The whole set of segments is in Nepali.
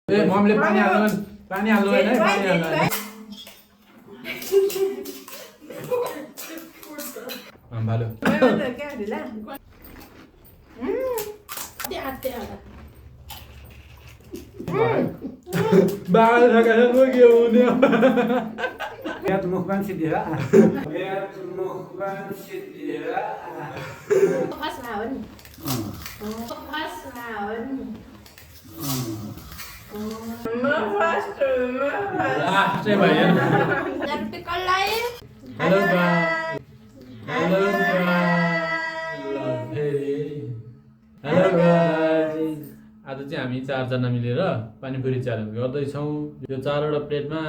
ए मम्मीले पानी हाल्नु पानी हाल्नु हैन पानी हाल्नु भालो बाल थकाएर के हुने यात मुखबान सिद्धिरा यात मुखबान सिद्धिरा Pas lawan. Pas lawan. चाहिँ भयो Tapi kalau lain, hello hello hello guys आज चाहिँ हामी चारजना मिलेर पानीपुरी च्यालेन्ज गर्दैछौँ यो चारवटा प्लेटमा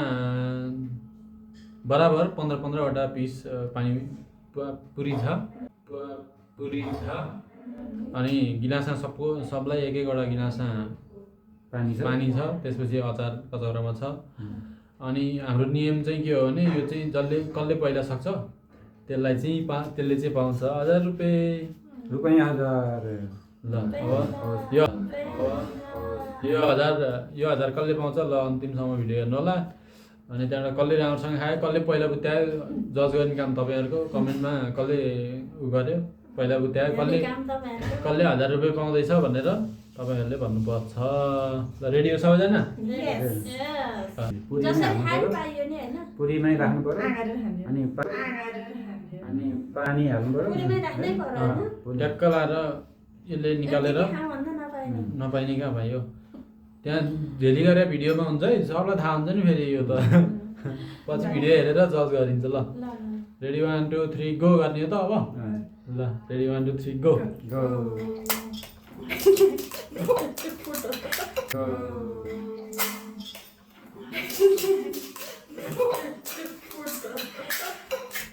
बराबर 15-15 वटा पिस पानी पुरी छ अनि गिलासमा सबलाई एक एकवटा गिलासमा पानी छ त्यसपछि अचार कचौरामा छ अनि हाम्रो नियम चाहिँ के हो भने यो चाहिँ कसले पहिला सक्छ त्यसले चाहिँ पाउँछ 1000 रुपैयाँ ल अब यो 1000 कसले पाउँछ ल अन्तिमसम्म भिडियो हेर्नु होला अनि त्यहाँबाट कसले राम्रोसँग खायो कसले पहिला बुत्यायो जज गर्ने काम तपाईहरुको कमेन्टमा कसले उ गर्यो पहिला बुत्यायो कसले 1000 रुपैयाँ पाउँदैछ भनेर तपाईहरुले भन्नुपर्छ ल रेडी हो सबैजना पुरीमै राख्नु पर्यो अनि पानी हाल्नु पर्यो ट्याक्क लाएर यसले निकालेर नपाइने कहाँ भयो त्यहाँ धेरै गरेर भिडियोमा हुन्छ है सबलाई थाहा हुन्छ नि फेरि यो त पछि भिडियो हेरेर जज गरिन्छ ल रेडी 1 2 3 गो गर्ने हो त अब ल रेडी 1 2 3 गो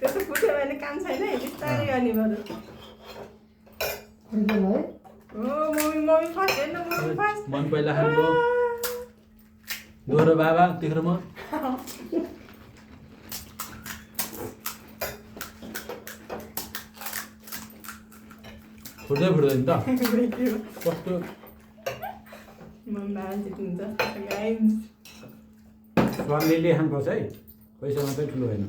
त्यस्तो फुट्यो भने काम छैन बिस्तारै गर्ने बरु मम्मी फर्स्ट हेर्नु मम्मी फर्स्ट मन पहिला खानुभयो दोहोरो बाबा तिम्रो म फुट्दै नि त कस्तो मम्मी आज जित्नुहुन्छ गाइस स्वामीले खानुपर्छ है पैसा मात्रै ठुलो होइन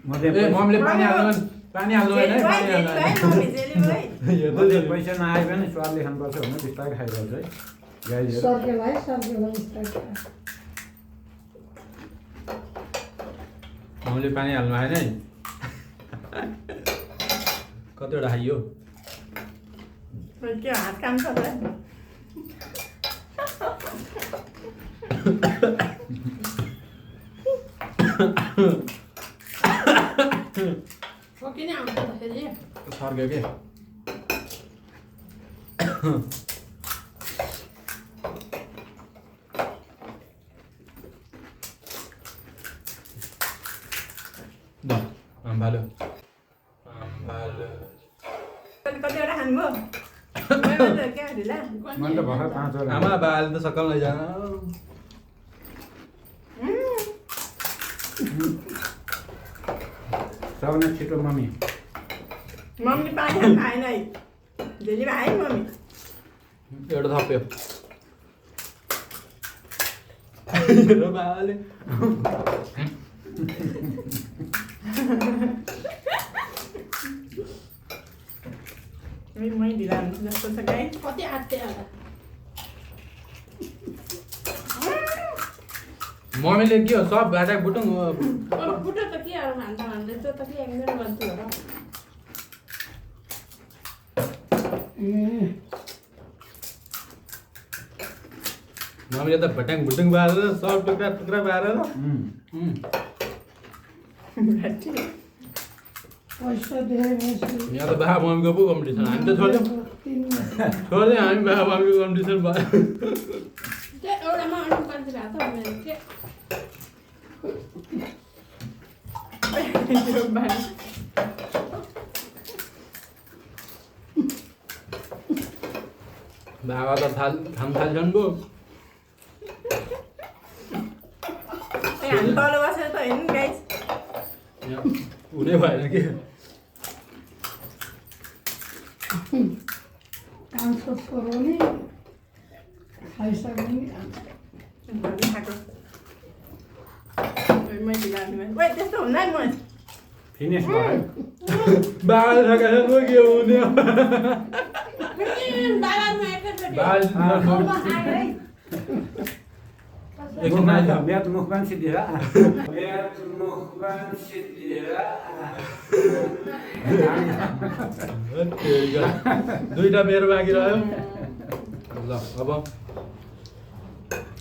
मम्मीले पानी हाल्नु हैन पानी हाल्नु पैसा नआए पनि स्वादले खानुपर्छ भने बिस्तारै खाइरहन्छ है मम्मीले पानी हाल्नु आएन है कतिवटा खाइयो के हात काम छ त Pokoknya aku tak ada. सर्ग्यो के भालो कतिवटा खानुभयो क्या ढिला मैले त भर्खर 5 वटा आमा बाले त सकल लैजान सबैले छिटो मम्मी मम्मी पानी खाएन है धेरै खायो मम्मी एउटा थप्यो र बाले मै ढिला हुन्छ जस्तो छ गाई Koti ate ada. मम्मीले के हो सब घाटा बुटुङ Kalau budak tak kira orang hantar itu tapi yang ini bantu orang. मम्मीले त भट्याङ भुटुङ बारेर सब टुक्रा टुक्रा बारेर यहाँ त बा मम्मीको पो कम्पिटिसन हामी त छोड्यौँ हामी बा मम्मीको कम्पिटिसन भयो Dia orang mah orang bantu rata mereka. बाबा त खान थाल्छन् पो हामी तल बसेर त हेर्नु गाइस हुने भएन के कान्छो छोरो नि खाइसक्यो नि घरले खाएको मैले लाने ओइ त्यस्तो हुँदैन म फिनिस भयो है बाल सकेर के हुने बाबामा एकैचोटि बाल एकछिन आइज म्याथ मुखबान सिद्धिएर म्याथ मुखबान सिद्धिएर दुईटा मेरो बाँकी रह्यो ल अब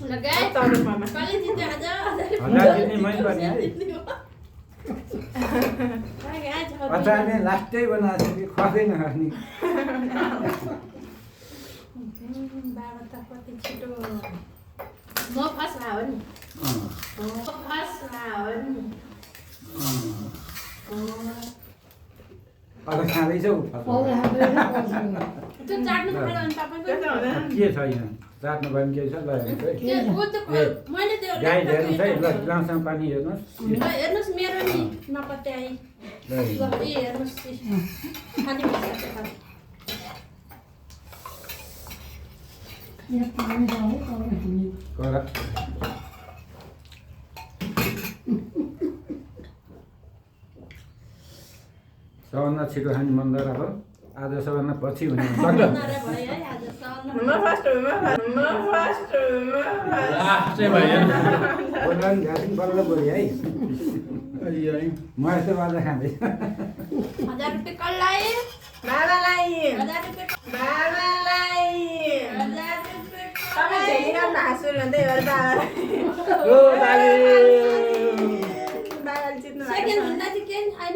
ल गाइस तरुमा कहिले जित्यो आज हजार जित्ने मैले पनि है गाइस अचारले लास्टै बनाएको छु कि खुवादै नखाने बाबा त कति छिटो म फर्स्ट भयो नि फर्स्ट भयो नि अब खाँदैछौ पौधा हालेर बस्नु त्यो चाट्नु पऱ्यो भने तपाईँको त्यस्तो हुँदैन के छ यहाँ चाट्नु भयो भने के छ ल हेर्नुहोस् है त्यो मैले त्यो गाई हेर्नुहोस् है ल ग्लासमा पानी हेर्नुहोस् हेर्नुहोस् मेरो नि नपत्याइ ल ल यी हेर्नुहोस् खाली भइसक्यो यहाँ पानी भयो तर हामी कर सबभन्दा छिटो खाने मन अब आज सबभन्दा पछि हुने भयो है आज सर्न म फर्स्ट हो लास्टै भयो बोल्दा पनि घाँसी बल्ल बोल्यो है म यस्तो गर्दा खाँदैछ 1000 रुपैयाँ कसलाई बाबालाई 1000 रुपैयाँ बाबालाई 1000 रुपैयाँ तपाईँ झेलिरहनु हाँसु हुँदै हो बाबालाई बाबाले जित्नु सेकेन्ड भन्दा चाहिँ के छैन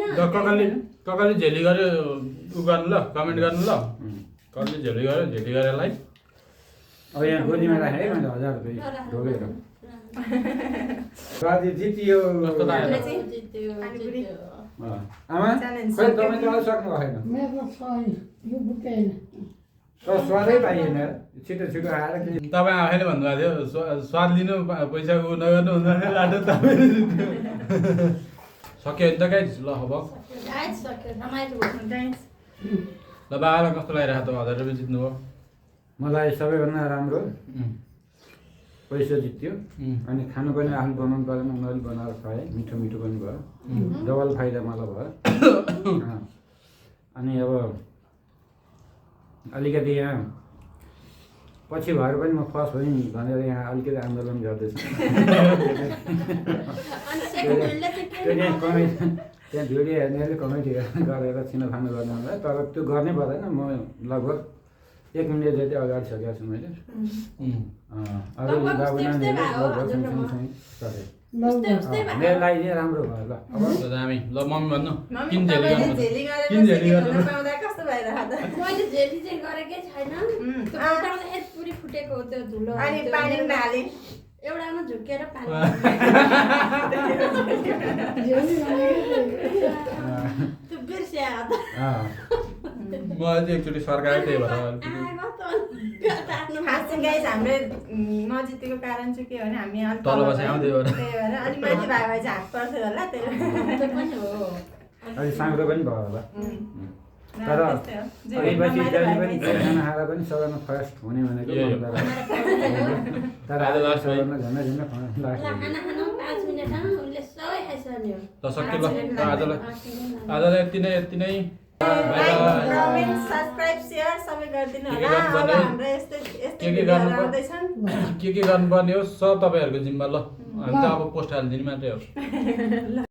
ककाले झेली गऱ्यो उ गर्नु ल कमेन्ट गर्नु ल कसले झेली गऱ्यो झेली गरेलाई अब यहाँ गोलीमा राखेँ है मैले 1000 रुपियाँ ढोगेर स्वादी जितियो कस्तो लाग्यो जित्यो आमा खोइ तपाईँ त अझ सक्नु भएन मेरो छ यो बुकेन तर स्वादै पाइएन छिटो छिटो आएर कि तपाईँ आफैले भन्नुभएको थियो स्वाद लिनु पैसा उ नगर्नु हुँदैन लाटो तपाईँ सक्यो नि त गाइस ल अब गाइस सक्यो रमाइलो भयो ल बाबालाई कस्तो लागिरहेको त 1000 रुपियाँ जित्नुभयो मलाई सबैभन्दा राम्रो पैसा जित्यो अनि खानु पनि आफू बनाउनु परेन उनीहरूले बनाएर खुवाएँ मिठो मिठो पनि भयो डबल फाइदा मलाई भयो अनि अब अलिकति यहाँ पछि भएर पनि म फर्स्ट भएँ भनेर यहाँ अलिकति आन्दोलन गर्दैछु अनि सेकेन्ड भन्दा चाहिँ के त्यहाँ कमेडी त्यहाँ भिडियो हेर्नेहरूले कमेडी गरेर छिनोफानो गर्ने होला तर त्यो गर्नै पर्दैन म लगभग 1 मिनट जति अगाडि सकेको छु मैले अरू बाबु नानीहरूले लगभग सँगसँगै सके उस्तै उस्तै भयो मेरो लागि चाहिँ राम्रो भयो ल अब ल दामी ल मम्मी भन्नु मम्मी किन झेली तपाईँले गर्नु झेली गरेर किन झेली सेकेन्ड गर्नु हुन पाउँदा कस्तो भइरहेको त मैले झेली चाहिँ गरेकै छैन त्यो उठाउँदाखेरि पुरी फुटेको हो त्यो धुलो अनि पानी पनि हाले एउटामा झुकेर पानी त्यो बिर्स्या त म चाहिँ एकचोटि सर्काएँ त्यही भएर आगो त आफ्नो खास चाहिँ गाइस हाम्रो नजितेको कारण चाहिँ के हो भने हामी अलिक तल बसे आउँदै हो र। त्यही भएर अलिक माथि भयो भने चाहिँ हात पर्थ्यो होला त्यही त्यो पनि हो अलि साङ्ग्रो पनि भयो होला तर त्यस्तै हो। जे अलिपछि रमाइलो जहिले पनि भएपछि खाना खाएर पनि सबैमा फर्स्ट हुने भनेको यही हो। मलाई तर आज लास्ट है। सबैभन्दा झन्डै झन्डै लास्ट ल खाना खानु 5 मिनेट उसले सबै खाइसक्यो ल सक्यो ल आजलाई यति नै लाइक कमेन्ट सब्स्क्राइब सेयर सबै गरिदिनु के होला गर्नुपर्ने? अब हाम्रो यस्तै यस्तै के भिडियोहरू गर्नुपर्ने? आउँदैछन् के गर्नुपर्ने हो सब तपाईँहरूको जिम्मा ल हामी त अब पोस्ट हालिदिने मात्रै हो